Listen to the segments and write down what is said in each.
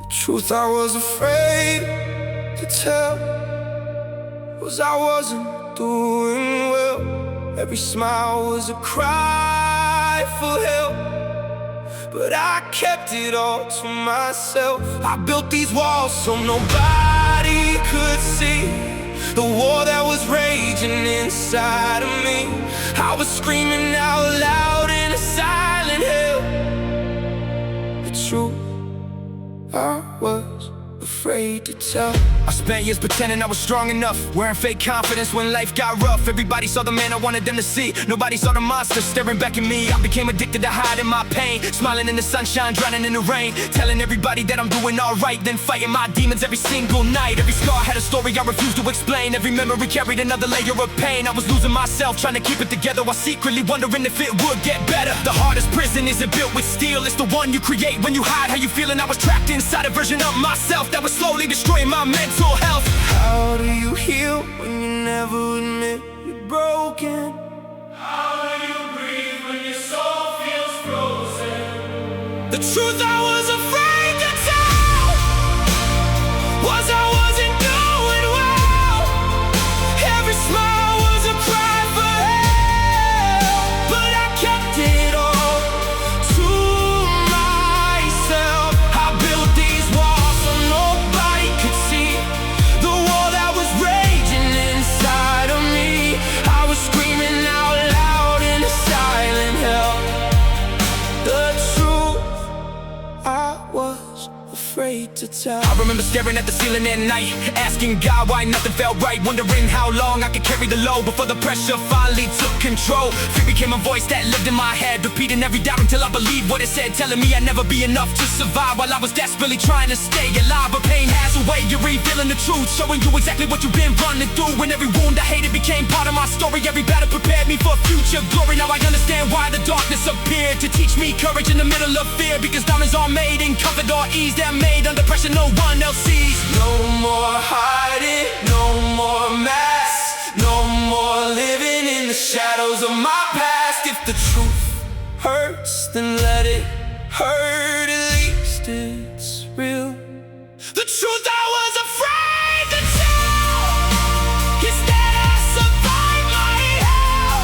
The truth I was afraid to tell was I wasn't doing well. Every smile was a cry for help, but I kept it all to myself. I built these walls so nobody could see the war that was raging inside of me. I was screaming out loud in a silent hell. The truth I was afraid to tell. I spent years pretending I was strong enough, wearing fake confidence when life got rough. Everybody saw the man I wanted them to see, nobody saw the monster staring back at me. I became addicted to hiding my pain, smiling in the sunshine, drowning in the rain, telling everybody that I'm doing alright, then fighting my demons every single night. Every scar had a story I refused to explain, every memory carried another layer of pain. I was losing myself, trying to keep it together, while secretly wondering if it would get better. The hardest prison isn't built with steel, it's the one you create when you hide how you feel. And I was trapped inside a version of myself that was slowly destroying my mental health. How do you heal when you never admit you're broken? How do you breathe when your soul feels frozen? The truth I was afraid to tell was I wasn't doing well. Every smile was a cry for help, but I kept it all to myself. I built these walls so nobody could see the war that was raging inside of me. I was screaming out loud in a silent hell. The truth I was afraid to tell. I remember staring at the ceiling at night, asking God why nothing felt right, wondering how long I could carry the load before the pressure finally took control. Fear became a voice that lived in my head, repeating every doubt until I believed what it said, telling me I'd never be enough to survive, while I was desperately trying to stay alive. But pain has a way of revealing the truth, showing you exactly what you've been running through. And every wound I hated became part of my story, every battle prepared me for future glory. Now I understand why the darkness appeared, to teach me courage in the middle of fear, because diamonds are made in comfort or ease, they're made under pressure no one else sees. No more hiding, no more masks, no more living in the shadows of my past. If the truth hurts, then let it hurt, at least it's real. The truth I was afraid to tell is that I survived my hell.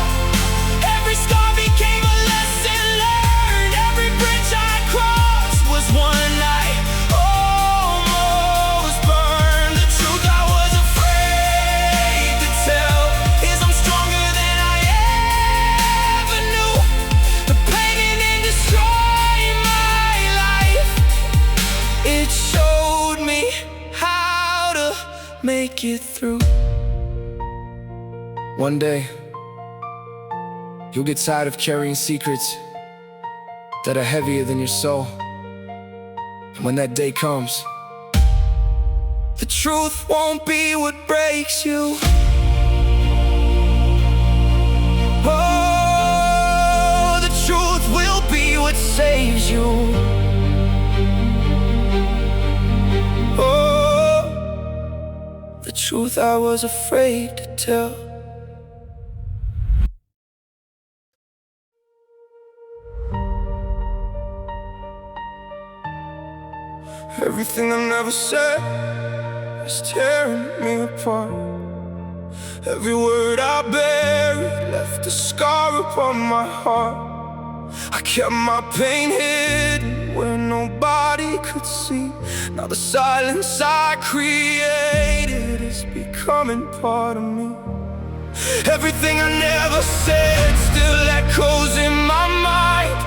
Every scar became a lesson learned, every bridge I crossed was one night almost burned. The truth I was afraid to tell is I'm stronger than I ever knew. The pain didn't destroy my life, it showed me how to make it through. One day, you'll get tired of carrying secrets that are heavier than your soul. And when that day comes, The truth won't be what breaks you. Oh, the truth will be what saves you. Oh, the truth I was afraid to tell. Everything I never said is tearing me apart. Every word I buried left a scar upon my heart. I kept my pain hidden where nobody could see. Now the silence I created is becoming part of me. Everything I never said still echoes in my mind.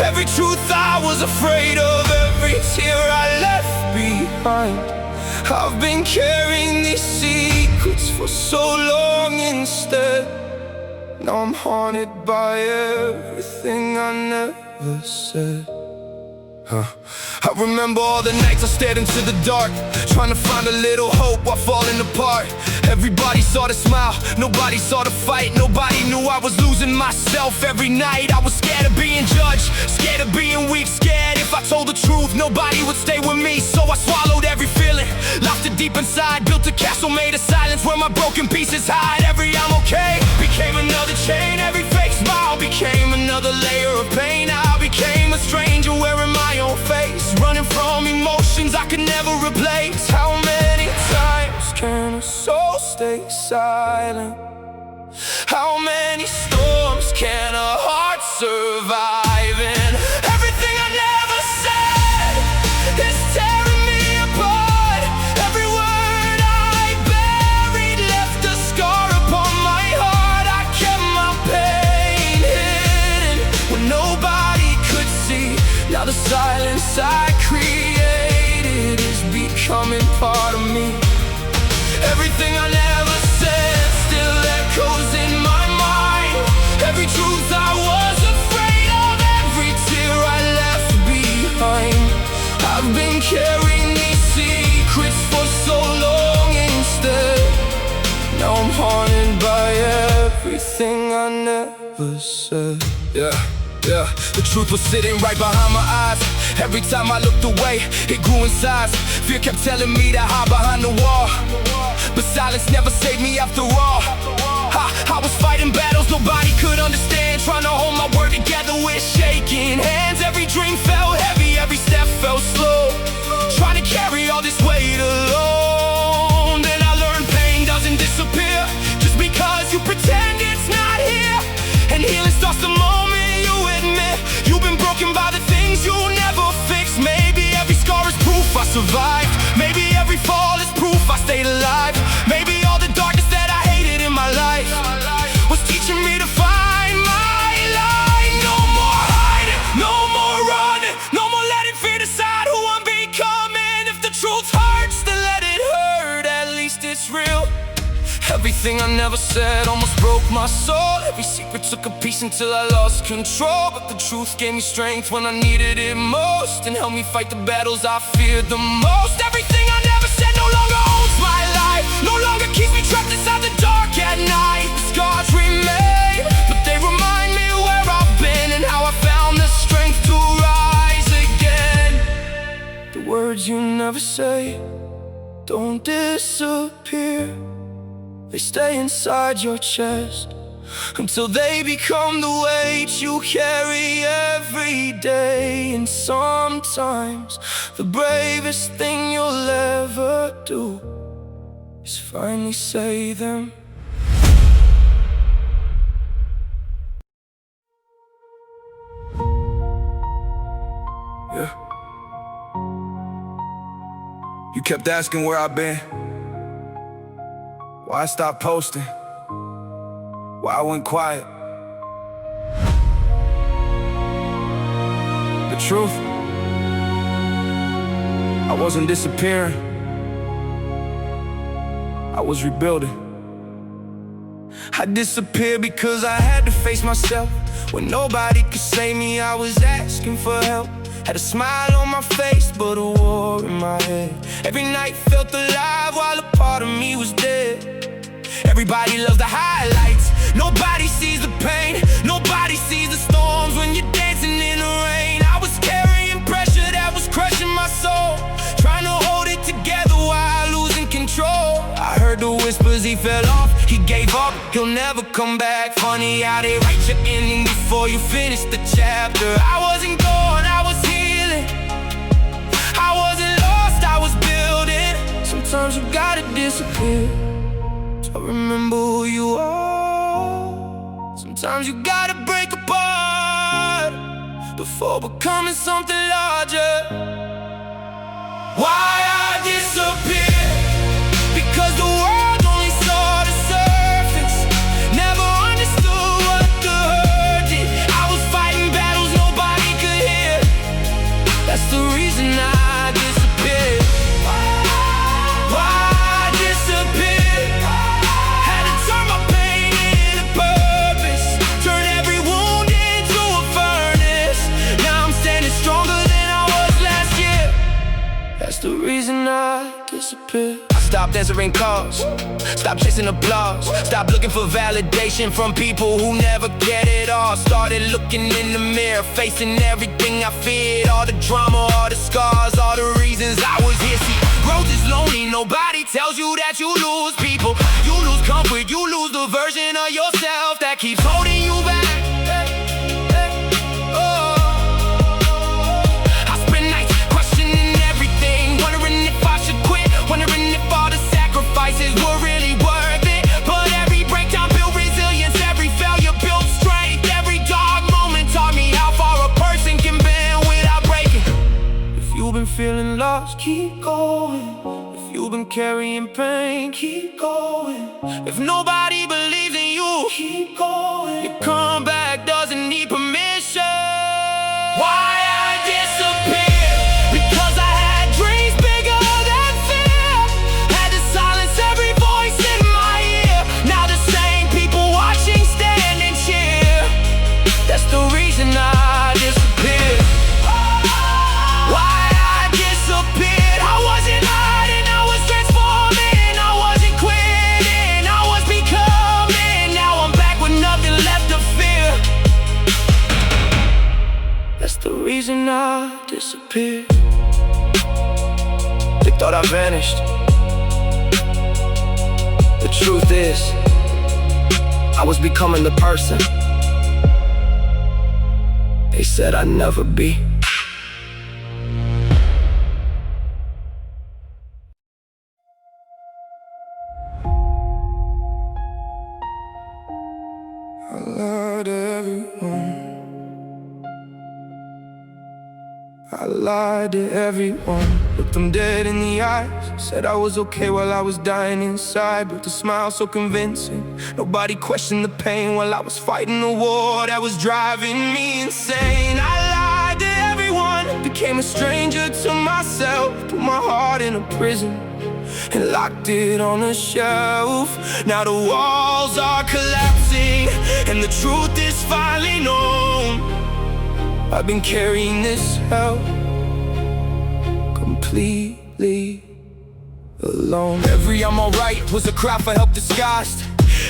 Every truth I was afraid of, every tear I left behind. I've been carrying these secrets for so long instead. Now I'm haunted by everything I never said. I remember all the nights I stared into the dark, trying to find a little hope while falling apart. Everybody saw the smile, nobody saw the fight. Nobody knew I was losing myself every night. I was scared of being judged, scared of being weak, scared if I told the truth nobody would stay with me. So I swallowed every feeling, locked it deep inside, built a castle made of silence where my broken pieces hide. Every I'm okay became another chain, every fake smile became another layer of pain. I became a stranger could never replace. How many times Can a soul stay silent? how many storms can a heart survive in? Everything I never said is tearing me apart. Every word I buried left a scar upon my heart. I kept my pain hidden when nobody could see. Now the silence I created is becoming part of me. Everything I never said still echoes in my mind. Every truth I was afraid of, every tear I left behind. I've been carrying these secrets for so long instead. Now I'm haunted by everything I never said. Yeah, the truth was sitting right behind my eyes. Every time I looked away, it grew in size. Fear kept telling me to hide behind the wall, but silence never saved me after all. I was fighting battles nobody could understand, trying to hold my word together with shaking hands. Every dream felt heavy, every step felt slow, trying to carry all this weight alone. Then I learned pain doesn't disappear just because you pretend it's not here. And healing starts the moment you admit you've been broken by the things you never fix. Maybe every scar is proof I survived. Maybe every fall is proof I stayed alive. Maybe all the darkness that I hated in my life was teaching me to find my light. No more hiding, no more running, no more letting fear decide who I'm becoming. If the truth hurts, then let it hurt, at least it's real. Everything I never said almost broke my soul. Every secret took a piece until I lost control. But the truth gave me strength when I needed it most, and helped me fight the battles I feared the most. Everything I never said no longer owns my life, no longer keeps me trapped inside the dark at night. The scars remain, but they remind me where I've been and how I found the strength to rise again. The words you never say don't disappear. They stay inside your chest until they become the weight you carry every day. And sometimes the bravest thing you'll ever do is finally say them. Yeah. You kept asking where I've been, why I stopped posting, why I went quiet. The truth, I wasn't disappearing, I was rebuilding. I disappeared because I had to face myself. When nobody could save me, I was asking for help. Had a smile on my face, but a war in my head. Every night felt alive while a part of me was dead. Everybody loves the highlights, nobody sees the pain. Nobody sees the storms when you're dancing in the rain. I was carrying pressure that was crushing my soul, trying to hold it together while losing control. I heard the whispers, he fell off, he gave up, he'll never come back. Funny how they write your ending before you finish the chapter. I wasn't gone, I was healing. I wasn't lost, I was building. Sometimes you gotta disappear to remember who you are. Sometimes you gotta break apart before becoming something larger. Why I disappear? Because the world only saw the surface, never understood what the hurt did. I was fighting battles nobody could hear. That's the reason I disappeared. Why I disappeared? Had to turn my pain into purpose, turn every wound into a furnace. Now I'm standing stronger than I was last year. That's the reason I disappear. Stopped answering calls, stopped chasing applause, stopped looking for validation from people who never get it all. Started looking in the mirror, facing everything I feared. All the drama, all the scars, all the reasons I was here. See, growth is lonely, nobody tells you that you lose people. You lose comfort, you lose the version of yourself that keeps holding you back. I spend nights questioning everything, wondering scars, keep going. If you've been carrying pain, keep going. If nobody believes in you, keep going. Your comeback doesn't need permission. Why I disappeared? Because I had dreams bigger than fear. Had to silence every voice in my ear. Now the same people watching stand and cheer. That's the reason I disappeared. Why I disappeared? I wasn't hiding, I was transforming. I wasn't quitting, I was becoming. Now I'm back with nothing left to fear. That's the reason I disappeared. They thought I vanished. The truth is, I was becoming the person they said I'd never be. I lied to everyone. I lied to everyone. Looked them dead in the eyes. Said I was okay while I was dying inside. Built a smile so convincing. Nobody questioned the pain while I was fighting the war that was driving me insane. I lied to everyone. Became a stranger to myself. Put my heart in a prison and locked it on a shelf. Now the walls are collapsing and the truth is finally known. I've been carrying this hell completely alone. Every I'm alright was a cry for help disguised.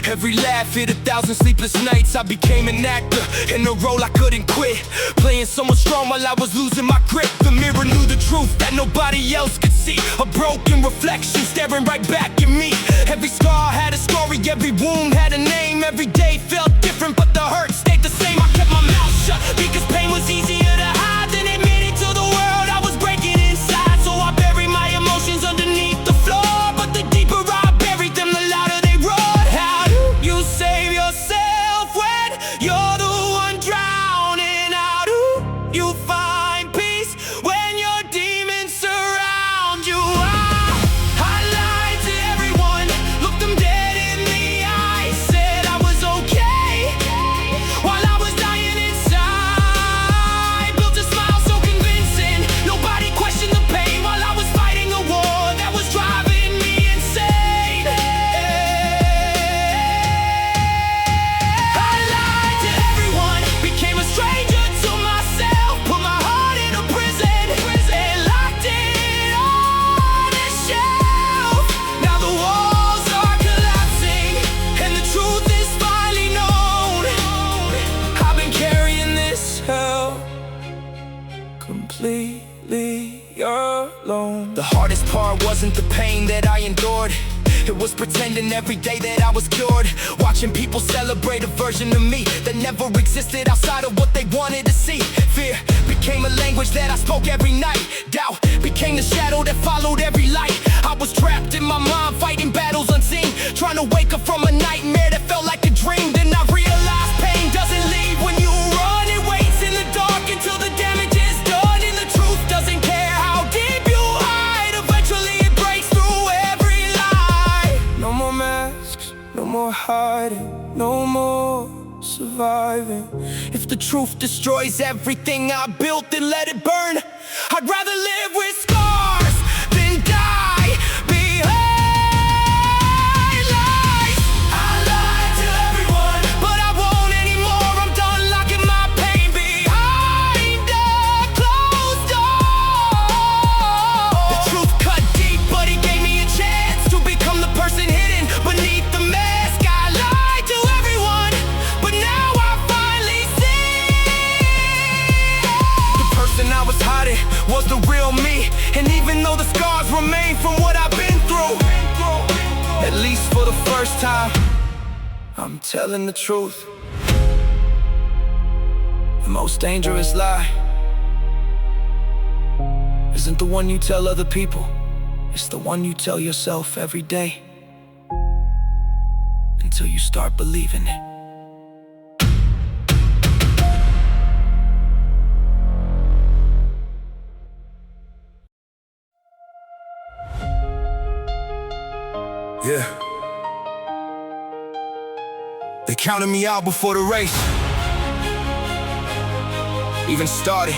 Every laugh hid 1,000 sleepless nights. I became an actor in a role I couldn't quit, playing someone strong while I was losing my grip. The mirror knew the truth that nobody else could see. A broken reflection staring right back at me. Every scar had a story, every wound had a name. Every day felt different, but the hurt stayed the same. I kept my mouth shut because pain was easier to hide than admitting to the world I was breaking inside. So I buried my emotions underneath the floor, but the deeper I buried them, the louder they roared. How do you save yourself when you're the one drowning? How do you find peace when your demons surround you? I lied to everyone, looked them dead in the eyes. Said I was okay while I was dying inside. Built a smile so convincing. Nobody questioned the pain while I was fighting a war that was driving me insane. I lied to everyone, became a stranger to myself. Put my heart in a prison and locked it on a shelf. Now the walls are collapsing and the truth is finally known. I've been carrying this hell completely alone. The hardest part wasn't the pain that I endured. It was pretending every day that I was cured. Watching people celebrate a version of me that never existed outside of what they wanted to see. Fear became a language that I spoke every night. Doubt became the shadow that followed every light. I was trapped in my mind, fighting battles unseen, trying to wake up from a nightmare that felt like a dream. Then I realized pain doesn't leave when you run. It waits in the dark until the damage is done. And the truth doesn't care how deep you hide. Eventually it breaks through every lie. No more masks, no more hiding, no more surviving. If the truth destroys everything I built, then let it burn. I'd rather live with scars than die behind lies. I lied to everyone, but I won't anymore. I'm done locking my pain behind a closed door. The truth cut deep, but it gave me a chance to become the person hidden beneath the mask. I lied to everyone, but now I finally see the person I was hiding was the real me. And even though the scars remain from what I've been through, at least for the first time, I'm telling the truth. The most dangerous lie isn't the one you tell other people. It's the one you tell yourself every day until you start believing it. counted me out before the race even started.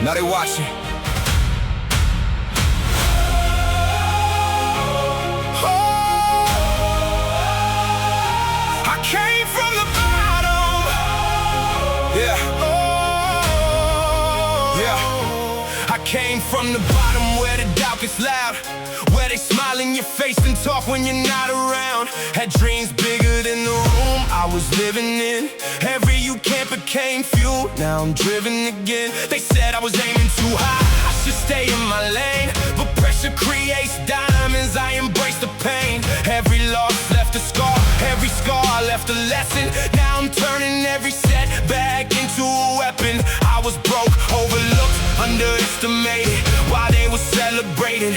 Now they watching. I came from the bottom. Yeah. Yeah. I came from the bottom where the doubt gets loud, where they smile in your face and talk when you're not around. Had dreams bigger than the room I was living in. Every you can't became fuel. Now I'm driven again. They said I was aiming too high, I should stay in my lane, but pressure creates diamonds. I embrace the pain. Every loss left a scar, every scar left a lesson. Now I'm turning every setback into a weapon. I was broke, overlooked, underestimated, while they were celebrating.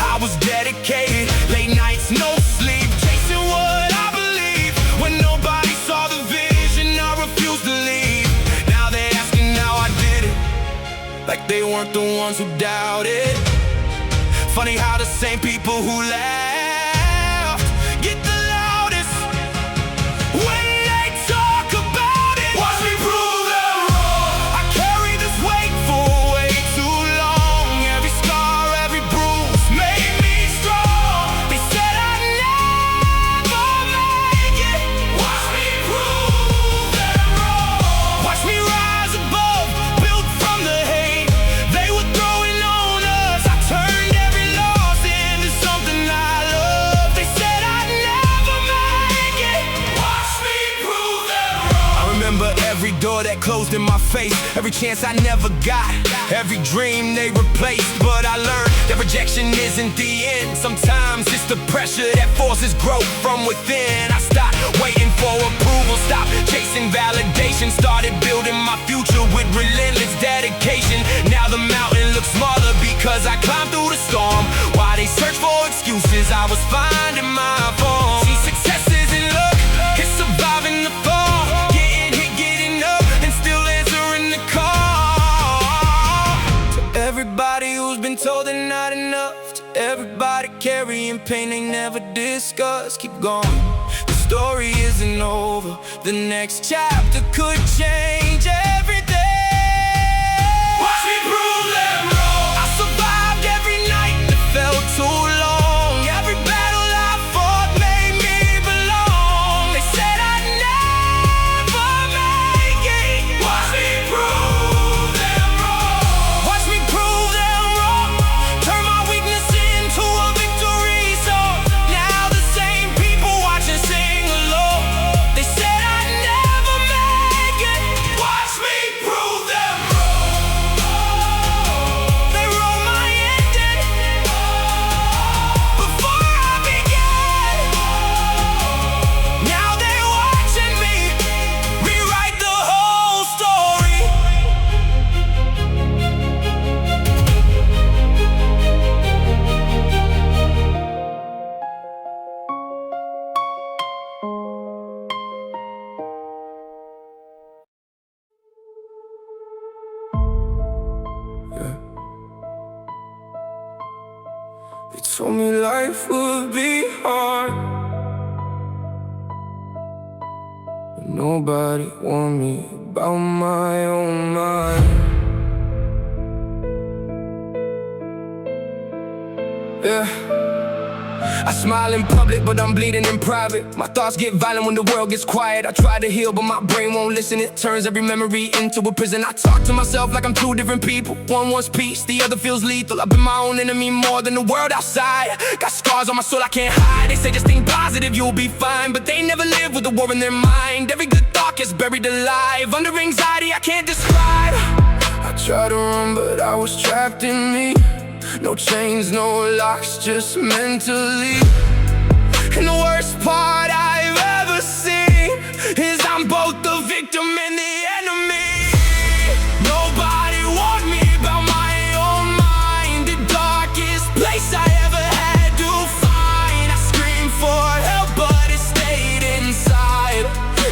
I was dedicated, late nights, no sleep, chasing what I believe. When nobody saw the vision, I refused to leave. Now they asking how I did it, like they weren't the ones who doubted. Funny how the same people who laughed get the loudest when they talk about it. Watch me prove them wrong. I carry this weight for way too long. Every scar, every bruise made me strong. They said I'd never make it. Watch me prove them wrong. Watch me rise above, built from the hate they were throwing on us. I turned every loss into something I love. They said I'd never make it. Watch me prove them wrong. I remember every door that closed in my face, every chance I never got, every dream they replaced. But I learned that rejection isn't the end. Sometimes it's the pressure that forces growth from within. I stopped waiting for approval, stopped chasing validation, started building my future with relentless dedication. Now the mountain looks smaller because I climbed through the storm. While they search for excuses, I was finding my form. See, success isn't luck, it's surviving the fall, getting hit, getting up, and still answering the call. To everybody who's been told they're not enough, to everybody carrying pain they never discuss, keep going. The story isn't over, the next chapter could change everything. Watch me prove them wrong. I survived every night that felt too long. Every battle I fought made me belong. They said I'd never make it. Watch me prove them wrong. Watch me prove them wrong. Turn my weakness into a victory song. Now the same people watching sing along. They said I'd never make it. Watch me prove them wrong. They wrote my ending before I began. Now they watching me rewrite the whole story. They told me life would be hard, but nobody warned me about my own mind. Yeah, I smile in public, but I'm bleeding in private. My thoughts get violent when the world gets quiet. I try to heal, but my brain won't listen. It turns every memory into a prison. I talk to myself like I'm two different people. One wants peace, the other feels lethal. I've been my own enemy more than the world outside. Got scars on my soul I can't hide. They say just think positive, you'll be fine, but they never live with a war in their mind. Every good thought gets buried alive under anxiety I can't describe. I tried to run, but I was trapped in me. No chains, no locks, just mentally. And the worst part I've ever seen is I'm both the victim and the enemy. Nobody warned me about my own mind. The darkest place I ever had to find. I screamed for help, but it stayed inside.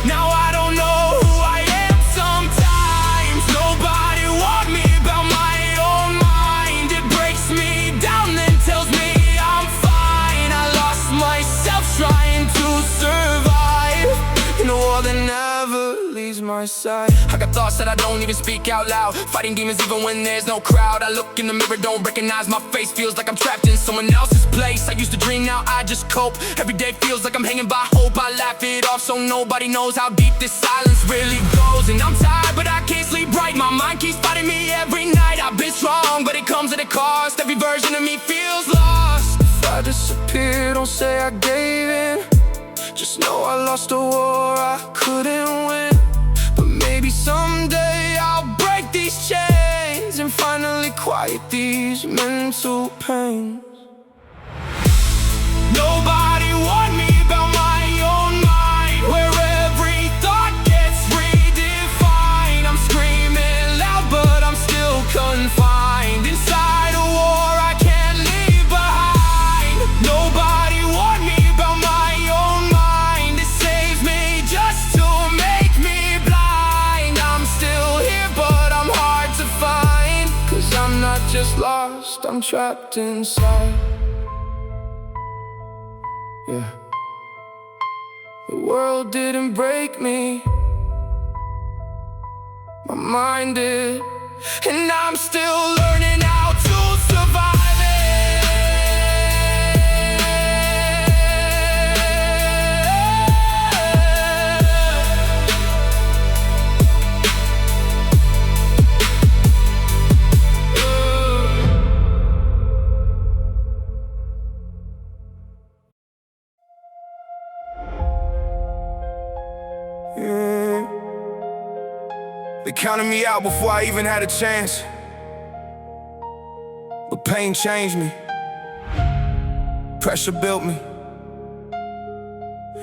Now I don't know who I am sometimes. Nobody warned me about my own mind. It breaks me down, then tells me I'm fine. I lost myself trying to survive. my side. I got thoughts that I don't even speak out loud, fighting demons even when there's no crowd. I look in the mirror, don't recognize my face, feels like I'm trapped in someone else's place. I used to dream, now I just cope. Every day feels like I'm hanging by hope. I laugh it off so nobody knows how deep this silence really goes. And I'm tired, but I can't sleep right. My mind keeps fighting me every night. I've been strong, but it comes at a cost. Every version of me feels lost. If I disappear, don't say I gave in. Just know I lost a war I couldn't win. But maybe someday I'll break these chains and finally quiet these mental pains. Nobody warned me about my own mind, where every thought gets redefined. I'm screaming loud, but I'm still confined inside a war I can't leave behind. Nobody warned me about my own mind. It saves me just to make me blind. I'm still here, but I'm hard to find. 'Cause I'm not just lost, I'm trapped inside. Yeah. The world didn't break me, my mind did. And I'm still learning how to survive it. Yeah. They counted me out before I even had a chance, but pain changed me, pressure built me.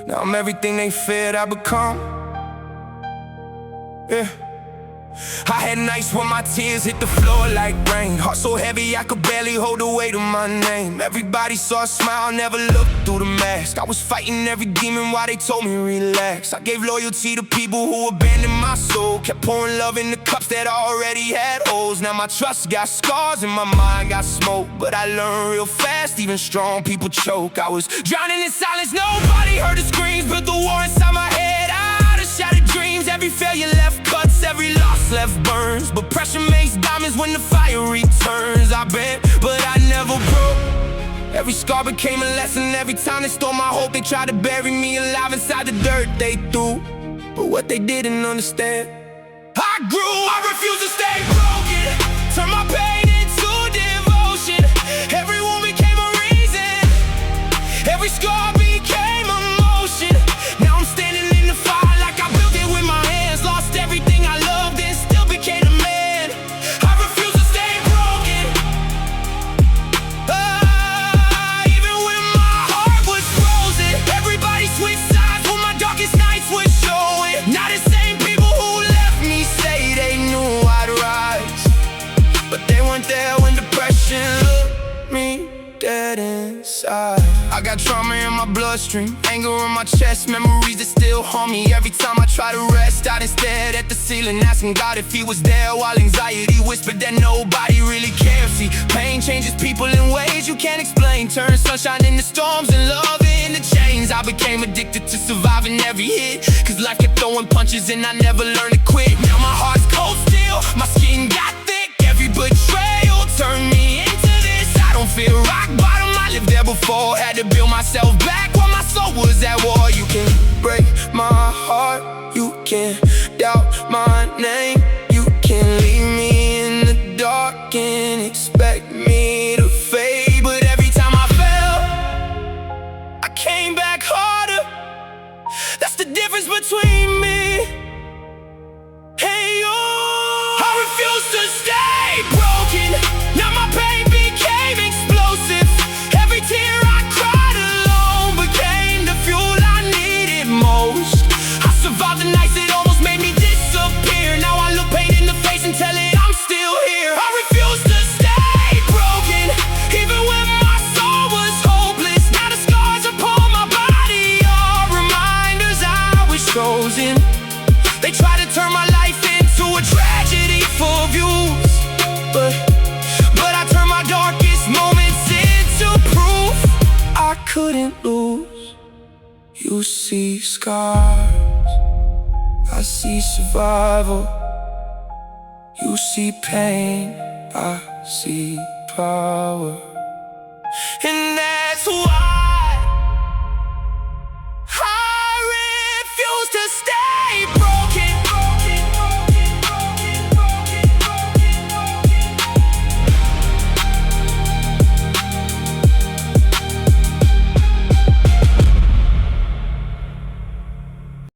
Now I'm everything they feared I become. Yeah. I had nights when my tears hit the floor like rain. Heart so heavy I could barely hold the weight of my name. Everybody saw a smile, never looked through the mask. I was fighting every demon while they told me relax. I gave loyalty to people who abandoned my soul, kept pouring love in the cups that already had holes. Now my trust got scars and my mind got smoke, but I learned real fast, even strong people choke. I was drowning in silence, nobody heard the screams, built the war inside my head. Out of shattered dreams, every failure left cuts, every loss left burns. But pressure makes diamonds when the fire returns. I bent, but I never broke. Every scar became a lesson. Every time they stole my hope, they tried to bury me alive inside the dirt they threw. But what they didn't understand, I grew, I refused to stay broken. Turn my pain into devotion. Every wound became a reason. Every scar became emotion. Now I'm standing in the fire like I built it with my hands. Lost everything I loved and still became a man. I refuse to stay broken. Even when my heart was frozen. Everybody switched sides when my darkest nights were showing. Now the same people who left me say they knew I'd rise, but they weren't there when depression looked me dead inside. I got trauma in my bloodstream, anger in my chest, memories that still haunt me. Every time I try to rest, I stared at the ceiling, asking God if he was there, while anxiety whispered that nobody really cares. See, pain changes people in ways you can't explain, turns sunshine into storms and love into chains. I became addicted to surviving every hit, 'cause life kept throwing punches and I never learned to quit. Now my heart's cold still, my skin got thick. Every betrayal turned me into this. I don't feel rock bottom, I lived there before. Had to build myself back while my soul was at war. You can break my heart, you can doubt my name, you can leave me in the dark and expect me to fade. But every time I fell, I came back harder. That's the difference between me and you. I refuse to stay broken. Now my pain became explosive. Every tear I cried alone became the fuel I needed most. I survived the nights that almost made me disappear. Now I look pain in the face and tell it I'm still here. I refuse to stay broken, even when my soul was hopeless. Now the scars upon my body are reminders I was chosen. They try to turn my life into a tragedy for views, but I turn my darkest moments into proof I couldn't lose. You see scars, I I see survival, you see pain, I see power. And that's why